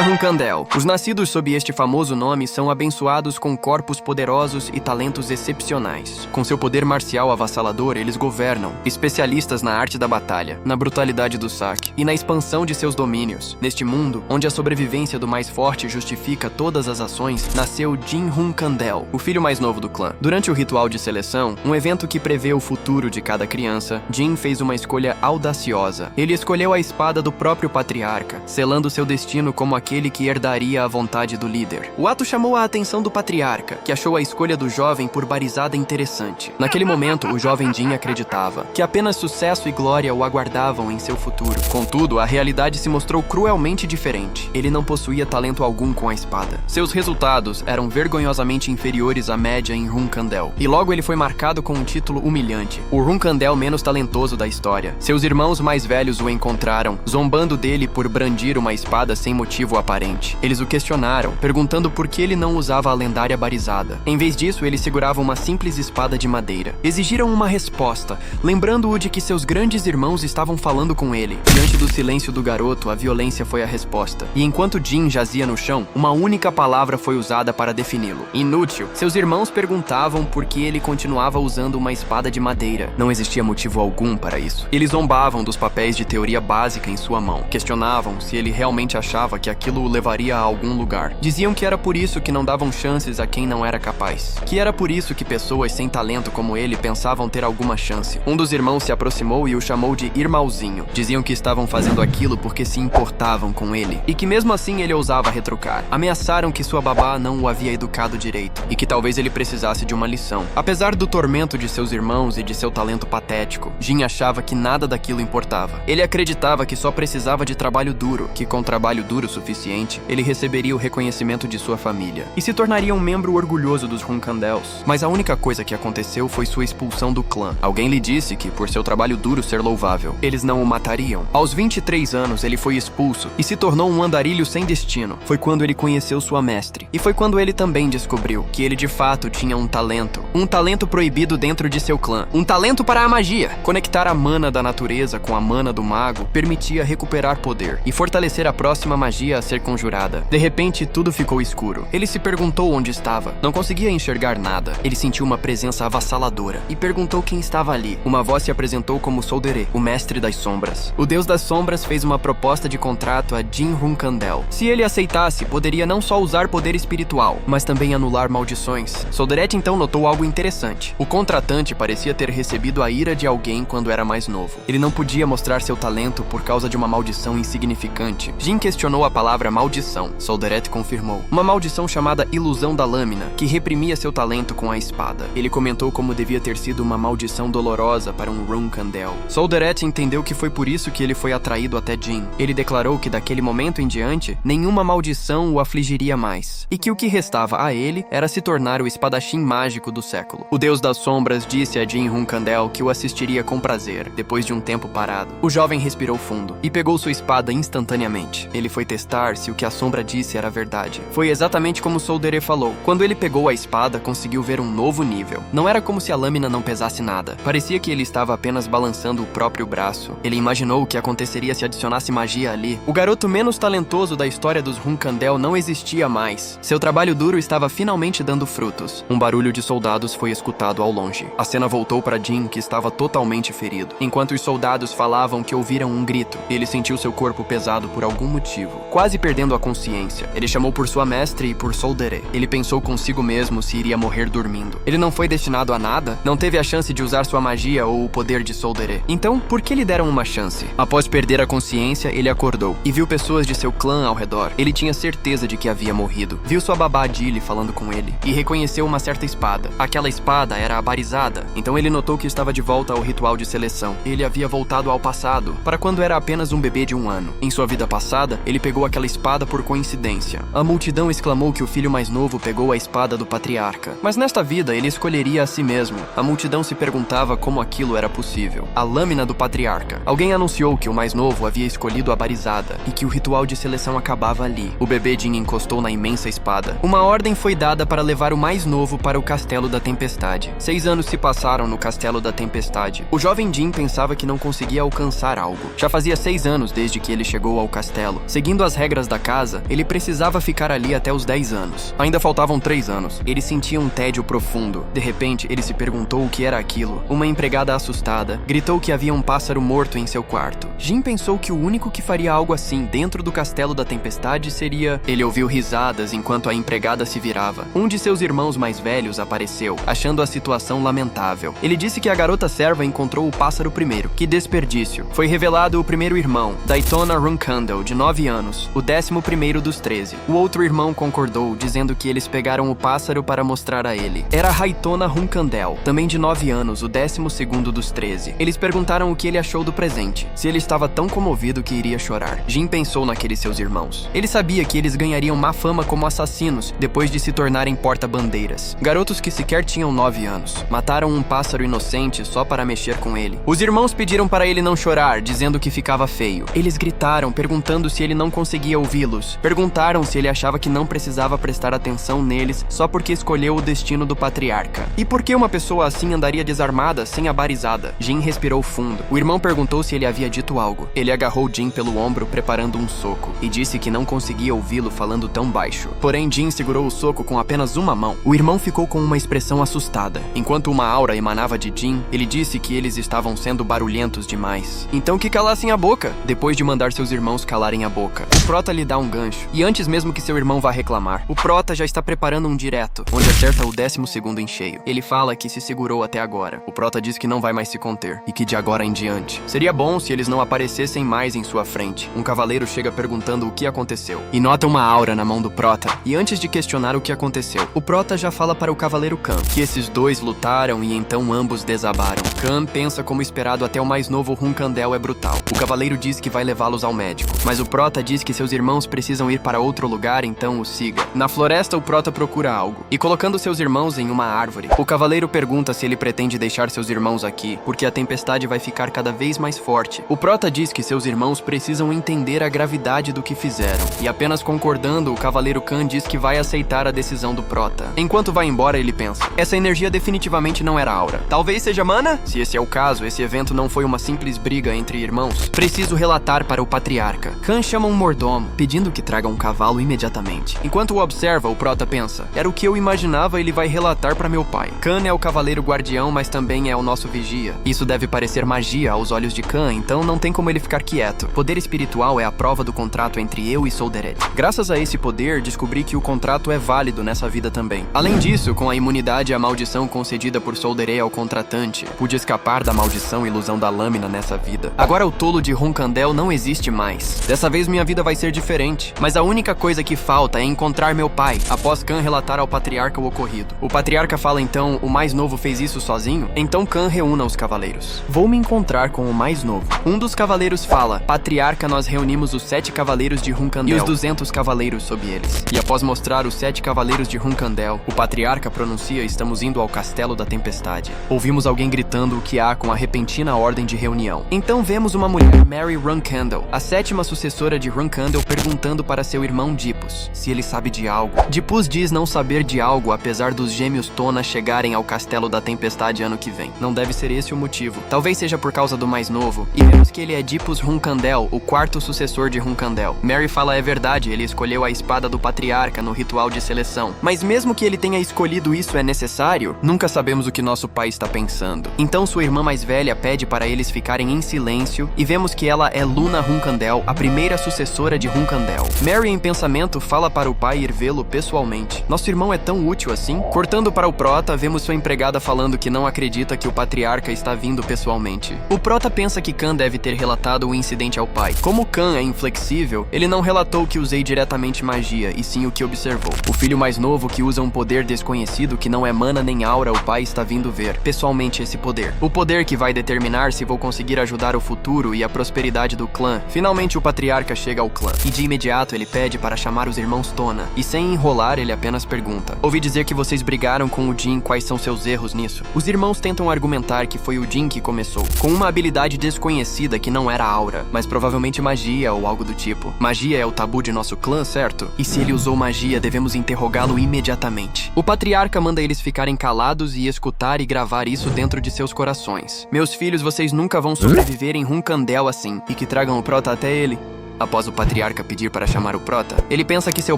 Runkandel. Os nascidos sob este famoso nome são abençoados com corpos poderosos e talentos excepcionais. Com seu poder marcial avassalador, eles governam, especialistas na arte da batalha, na brutalidade do saque e na expansão de seus domínios. Neste mundo, onde a sobrevivência do mais forte justifica todas as ações, nasceu Jin Runkandel, o filho mais novo do clã. Durante o ritual de seleção, um evento que prevê o futuro de cada criança, Jin fez uma escolha audaciosa. Ele escolheu a espada do próprio patriarca, selando seu destino como aquele que herdaria a vontade do líder. O ato chamou a atenção do patriarca, que achou a escolha do jovem por barizada interessante. Naquele momento, o jovem Jin acreditava que apenas sucesso e glória o aguardavam em seu futuro. Contudo, a realidade se mostrou cruelmente diferente. Ele não possuía talento algum com a espada. Seus resultados eram vergonhosamente inferiores à média em Runkandel, e logo ele foi marcado com um título humilhante: o Runkandel menos talentoso da história. Seus irmãos mais velhos o encontraram, zombando dele por brandir uma espada sem motivo aparente. Eles o questionaram, perguntando por que ele não usava a lendária barizada. Em vez disso, ele segurava uma simples espada de madeira. Exigiram uma resposta, lembrando-o de que seus grandes irmãos estavam falando com ele. Diante do silêncio do garoto, a violência foi a resposta. E enquanto Jin jazia no chão, uma única palavra foi usada para defini-lo: inútil. Seus irmãos perguntavam por que ele continuava usando uma espada de madeira. Não existia motivo algum para isso. Eles zombavam dos papéis de teoria básica em sua mão. Questionavam se ele realmente achava que aquilo o levaria a algum lugar. Diziam que era por isso que não davam chances a quem não era capaz. Que era por isso que pessoas sem talento como ele pensavam ter alguma chance. Um dos irmãos se aproximou e o chamou de irmãozinho. Diziam que estavam fazendo aquilo porque se importavam com ele, e que mesmo assim ele ousava retrucar. Ameaçaram que sua babá não o havia educado direito, e que talvez ele precisasse de uma lição. Apesar do tormento de seus irmãos e de seu talento patético, Jin achava que nada daquilo importava. Ele acreditava que só precisava de trabalho duro, que com trabalho duro suficiente, ele receberia o reconhecimento de sua família, e se tornaria um membro orgulhoso dos Runkandels. Mas a única coisa que aconteceu foi sua expulsão do clã. Alguém lhe disse que, por seu trabalho duro ser louvável, eles não o matariam. Aos 23 anos, ele foi expulso e se tornou um andarilho sem destino. Foi quando ele conheceu sua mestre. E foi quando ele também descobriu que ele de fato tinha um talento proibido dentro de seu clã. Um talento para a magia. Conectar a mana da natureza com a mana do mago permitia recuperar poder e fortalecer a próxima magia a ser conjurada. De repente, tudo ficou escuro. Ele se perguntou onde estava. Não conseguia enxergar nada. Ele sentiu uma presença avassaladora e perguntou quem estava ali. Uma voz se apresentou como Soldere, o mestre das sombras. O deus das sombras fez uma proposta de contrato a Jin Runkandel. Se ele aceitasse, poderia não só usar poder espiritual, mas também anular maldições. Solderet então notou algo interessante. O contratante parecia ter recebido a ira de alguém quando era mais novo. Ele não podia mostrar seu talento por causa de uma maldição insignificante. Jin questionou a palavra maldição. Solderet confirmou. Uma maldição chamada Ilusão da Lâmina, que reprimia seu talento com a espada. Ele comentou como devia ter sido uma maldição dolorosa para um Runkandel. Solderet entendeu que foi por isso que ele foi atraído até Jin. Ele declarou que daquele momento em diante, nenhuma maldição o afligiria mais, e que o que restava a ele era se tornar o espadachim mágico do século. O deus das sombras disse a Jin Runkandel que o assistiria com prazer, depois de um tempo parado. O jovem respirou fundo e pegou sua espada instantaneamente. Ele foi testar se o que a sombra disse era verdade. Foi exatamente como Soldere falou. Quando ele pegou a espada, conseguiu ver um novo nível. Não era como se a lâmina não pesasse nada. Parecia que ele estava apenas balançando o próprio braço. Ele imaginou o que aconteceria se adicionasse magia ali. O garoto menos talentoso da história dos Runkandel não existia mais. Seu trabalho duro estava finalmente dando frutos. Um barulho de soldados foi escutado ao longe. A cena voltou para Jin, que estava totalmente ferido. Enquanto os soldados falavam que ouviram um grito, ele sentiu seu corpo pesado por algum motivo, quase perdendo a consciência. Ele chamou por sua mestre e por Soldere. Ele pensou consigo mesmo se iria morrer dormindo. Ele não foi destinado a nada? Não teve a chance de usar sua magia ou o poder de Soldere. Então, por que lhe deram uma chance? Após perder a consciência, ele acordou e viu pessoas de seu clã ao redor. Ele tinha certeza de que havia morrido. Viu sua babá Dilly falando com ele e reconheceu uma certa espada. Aquela espada era a barizada. Então ele notou que estava de volta ao ritual de seleção. Ele havia voltado ao passado, para quando era apenas um bebê de 1 ano. Em sua vida passada, ele pegou aquela espada por coincidência. A multidão exclamou que o filho mais novo pegou a espada do patriarca. Mas nesta vida, ele escolheria a si mesmo. A multidão se perguntava como aquilo era possível. A lâmina do patriarca. Alguém anunciou que o mais novo havia escolhido a barizada e que o ritual de seleção acabava ali. O bebê Jin encostou na imensa espada. Uma ordem foi dada para levar o mais novo para o Castelo da Tempestade. 6 anos se passaram no Castelo da Tempestade. O jovem Jin pensava que não conseguia alcançar algo. Já fazia 6 anos desde que ele chegou ao castelo. Seguindo as regras regras da casa, ele precisava ficar ali até os 10 anos. Ainda faltavam 3 anos. Ele sentia um tédio profundo. De repente, ele se perguntou o que era aquilo. Uma empregada assustada gritou que havia um pássaro morto em seu quarto. Jim pensou que o único que faria algo assim dentro do castelo da tempestade seria... Ele ouviu risadas enquanto a empregada se virava. Um de seus irmãos mais velhos apareceu, achando a situação lamentável. Ele disse que a garota serva encontrou o pássaro primeiro. Que desperdício. Foi revelado o primeiro irmão, Daytona Runkandel, de 9 anos, o 11º dos 13. O outro irmão concordou, dizendo que eles pegaram o pássaro para mostrar a ele. Era Haitona Runkandel, também de 9 anos, o 12º dos 13. Eles perguntaram o que ele achou do presente, se ele estava tão comovido que iria chorar. Jim pensou naqueles seus irmãos. Ele sabia que eles ganhariam má fama como assassinos depois de se tornarem porta-bandeiras. Garotos que sequer tinham 9 anos. Mataram um pássaro inocente só para mexer com ele. Os irmãos pediram para ele não chorar, dizendo que ficava feio. Eles gritaram, perguntando se ele não conseguia ouvi-los. Perguntaram se ele achava que não precisava prestar atenção neles só porque escolheu o destino do patriarca. E por que uma pessoa assim andaria desarmada, sem a barizada? Jim respirou fundo. O irmão perguntou se ele havia dito algo. Ele agarrou Jim pelo ombro, preparando um soco, e disse que não conseguia ouvi-lo falando tão baixo. Porém, Jim segurou o soco com apenas uma mão. O irmão ficou com uma expressão assustada. Enquanto uma aura emanava de Jim, ele disse que eles estavam sendo barulhentos demais. Então que calassem a boca, depois de mandar seus irmãos calarem a boca. O Prota lhe dá um gancho, e antes mesmo que seu irmão vá reclamar, o Prota já está preparando um direto, onde acerta o 12º em cheio. Ele fala que se segurou até agora. O Prota diz que não vai mais se conter, e que de agora em diante. Seria bom se eles não aparecessem mais em sua frente. Um cavaleiro chega perguntando o que aconteceu, e nota uma aura na mão do Prota, e antes de questionar o que aconteceu, o Prota já fala para o cavaleiro Khan, que esses dois lutaram e então ambos desabaram. Khan pensa como esperado até o mais novo Runkandel é brutal. O cavaleiro diz que vai levá-los ao médico, mas o Prota diz que seus irmãos precisam ir para outro lugar, então o siga. Na floresta, o Prota procura algo, e colocando seus irmãos em uma árvore, o cavaleiro pergunta se ele pretende deixar seus irmãos aqui, porque a tempestade vai ficar cada vez mais forte. O Prota diz que seus irmãos precisam entender a gravidade do que fizeram, e apenas concordando, o cavaleiro Khan diz que vai aceitar a decisão do Prota. Enquanto vai embora, ele pensa, essa energia definitivamente não era aura. Talvez seja mana? Se esse é o caso, esse evento não foi uma simples briga entre irmãos. Preciso relatar para o patriarca. Khan chama um mordomo, pedindo que traga um cavalo imediatamente. Enquanto o observa, o Prota pensa, era o que eu imaginava, ele vai relatar para meu pai. Khan é o cavaleiro guardião, mas também é o nosso vigia. Isso deve parecer magia aos olhos de Khan, então não tem como ele ficar quieto. Poder espiritual é a prova do contrato entre eu e Solderet. Graças a esse poder, descobri que o contrato é válido nessa vida também. Além disso, com a imunidade à maldição concedida por Solderet ao contratante, pude escapar da maldição e ilusão da lâmina nessa vida. Agora o tolo de Runkandel não existe mais. Dessa vez minha vida vai ser diferente, mas a única coisa que falta é encontrar meu pai, após Khan relatar ao patriarca o ocorrido. O patriarca fala então, o mais novo fez isso sozinho? Então Khan reúna os cavaleiros. Vou me encontrar com o mais novo. Um dos cavaleiros fala, patriarca, nós reunimos os 7 cavaleiros de Runkandel e os 200 cavaleiros sob eles. E após mostrar os 7 cavaleiros de Runkandel, o patriarca pronuncia, estamos indo ao castelo da tempestade. Ouvimos alguém gritando o que há com a repentina ordem de reunião. Então vemos uma mulher, Mary Runkandel, a 7ª sucessora de Runkandel, perguntando para seu irmão Dipus se ele sabe de algo. Dipus diz não saber de algo, apesar dos gêmeos Tona chegarem ao castelo da tempestade ano que vem. Não deve ser esse o motivo. Talvez seja por causa do mais novo. E vemos que ele é Dipus Runkandel, o 4º sucessor de Runkandel. Mary fala é verdade, ele escolheu a espada do patriarca no ritual de seleção. Mas mesmo que ele tenha escolhido isso é necessário? Nunca sabemos o que nosso pai está pensando. Então sua irmã mais velha pede para eles ficarem em silêncio e vemos que ela é Luna Runkandel, a primeira sucessora de Runkandel. Mary em pensamento fala para o pai ir vê-lo pessoalmente. Nosso irmão é tão útil assim? Cortando para o Prota, vemos sua empregada falando que não acredita que o patriarca está vindo pessoalmente. O Prota pensa que Khan deve ter relatado o incidente ao pai. Como Khan é inflexível, ele não relatou que usei diretamente magia, e sim o que observou. O filho mais novo que usa um poder desconhecido que não é mana nem aura, o pai está vindo ver pessoalmente esse poder. O poder que vai determinar se vou conseguir ajudar o futuro e a prosperidade do clã. Finalmente o patriarca chega ao clã, e de imediato ele pede para chamar os irmãos Tona, e sem enrolar ele apenas pergunta, ouvi dizer que vocês brigaram com o Jin, quais são seus erros nisso? Os irmãos tentam argumentar que foi o Jin que começou, com uma habilidade desconhecida que não era aura, mas provavelmente magia ou algo do tipo. Magia é o tabu de nosso clã, certo? E se ele usou magia, devemos interrogá-lo imediatamente. O patriarca manda eles ficarem calados e escutar e gravar isso dentro de seus corações. Meus filhos, vocês nunca vão sobreviver em Runkandel assim, e que tragam o Prota até ele. após o patriarca pedir para chamar o prota. Ele pensa que seu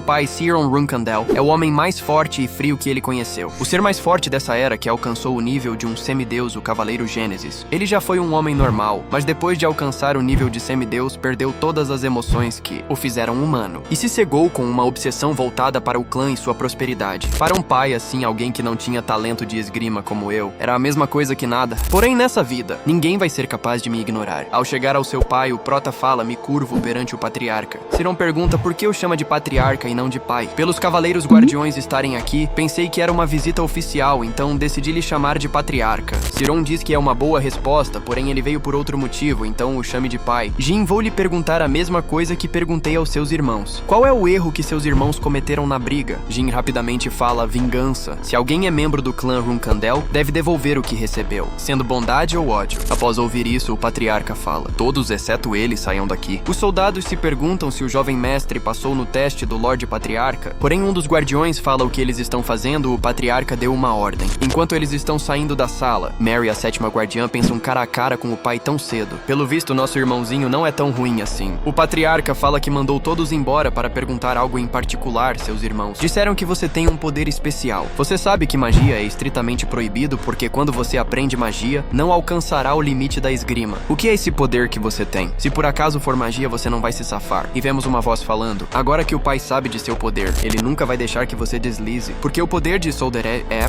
pai, Siron Runkandel, é o homem mais forte e frio que ele conheceu. O ser mais forte dessa era que alcançou o nível de um semideus, o Cavaleiro Gênesis. Ele já foi um homem normal, mas depois de alcançar o nível de semideus, perdeu todas as emoções que o fizeram humano. E se cegou com uma obsessão voltada para o clã e sua prosperidade. Para um pai assim, alguém que não tinha talento de esgrima como eu, era a mesma coisa que nada. Porém, nessa vida, ninguém vai ser capaz de me ignorar. Ao chegar ao seu pai, o prota fala, me curvo perante o patriarca. Siron pergunta por que o chama de patriarca e não de pai. Pelos cavaleiros guardiões estarem aqui, pensei que era uma visita oficial, então decidi lhe chamar de patriarca. Siron diz que é uma boa resposta, porém ele veio por outro motivo, então o chame de pai. Jin, vou lhe perguntar a mesma coisa que perguntei aos seus irmãos. Qual é o erro que seus irmãos cometeram na briga? Jin rapidamente fala, vingança. Se alguém é membro do clã Runkandel, deve devolver o que recebeu, sendo bondade ou ódio. Após ouvir isso, o patriarca fala, todos exceto ele saiam daqui. Os soldados se perguntam se o jovem mestre passou no teste do Lorde Patriarca, porém um dos guardiões fala o que eles estão fazendo, o patriarca deu uma ordem. Enquanto eles estão saindo da sala, Mary, a sétima guardiã, pensam cara a cara com o pai tão cedo. Pelo visto, nosso irmãozinho não é tão ruim assim. O patriarca fala que mandou todos embora para perguntar algo em particular, seus irmãos. Disseram que você tem um poder especial. Você sabe que magia é estritamente proibido porque quando você aprende magia, não alcançará o limite da esgrima. O que é esse poder que você tem? Se por acaso for magia, você não vai se safar. E vemos uma voz falando, agora que o pai sabe de seu poder, ele nunca vai deixar que você deslize. Porque o poder de Solder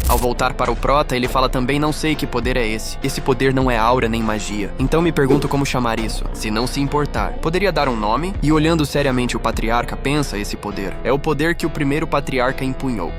ao voltar para o prota, ele fala também, não sei que poder é esse. Esse poder não é aura nem magia. Então me pergunto como chamar isso. Se não se importar, poderia dar um nome? E olhando seriamente o patriarca, pensa esse poder. É o poder que o primeiro patriarca empunhou.